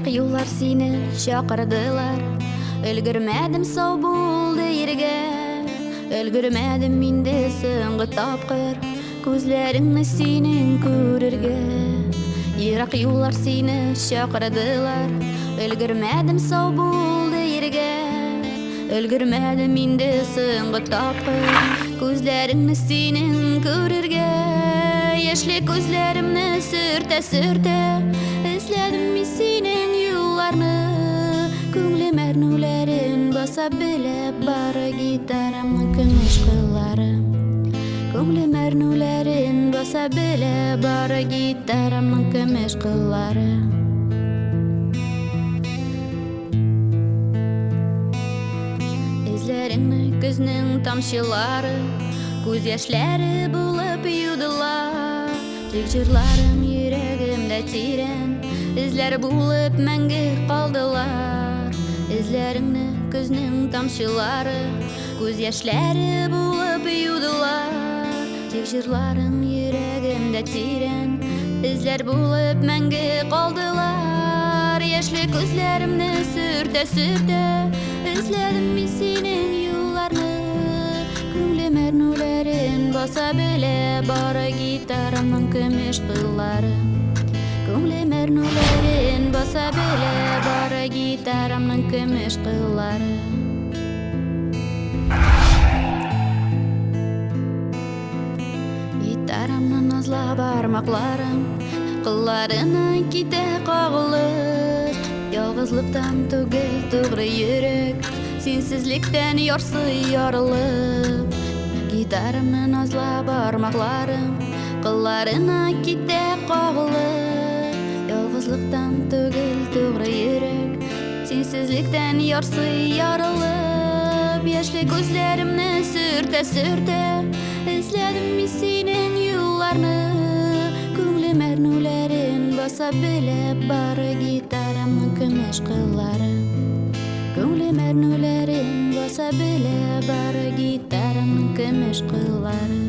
Yirak yollar seni çaqırdılar. Ölgürmedim sağ buldu yerge. Ölgürmedim minde soңғы tapqır. Gözlerini senin көрерге. Yirak yollar seni çaqırdılar. Ölgürmedim sağ buldu yerge. Ölgürmedim minde soңғы tapqır. Gözlerini senin көрерге. Yaşlı gözlerimni sürte izledim mi senin yollarını. Көңлем әрнүүлерін баса біліп бары гитарамның күміш қыллары. Көңлем әрнүүлерін баса біліп бары гитарамның күміш қыллары. Izlerini күзнің тамшылары, көз яшьләре булып юдылар. Тик жырларың йөрәгемдә тирән, izler булып мәңге калдылар. Izlerini күзнең тамчылары, күз яшьләре булып юдылар. Тик жырларың йөрәгемдә тирән, izler булып мәңге калдылар. Яшьле күзләремне сөртә izledim mi senin yollarını. Күңлем әрнүүләрен баса белә бары гитарамның көмеш кыллары. Көңлем әрнүүләрен баса белә бары гитарамның көмеш кыллары. Гитарамның назла бармакларым кылларына китә кагылып. Ялгызлыктан түгел тугры йөрәк, сенсезлектән ярсый ярылып. Гитарамның назла бармакларым кылларына китә кагылып. Ялгызлыктан түгел тугры йөрәк, сенсезлектән ярсый ярылып. Яшьле күзләремне сөртә izledim mi senin yollarını. Көңлем әрнүүләрен баса белә бары гитарамның көмеш кыллары. Көңлем әрнүүләрен баса белә бары гитарамның көмеш кыллары.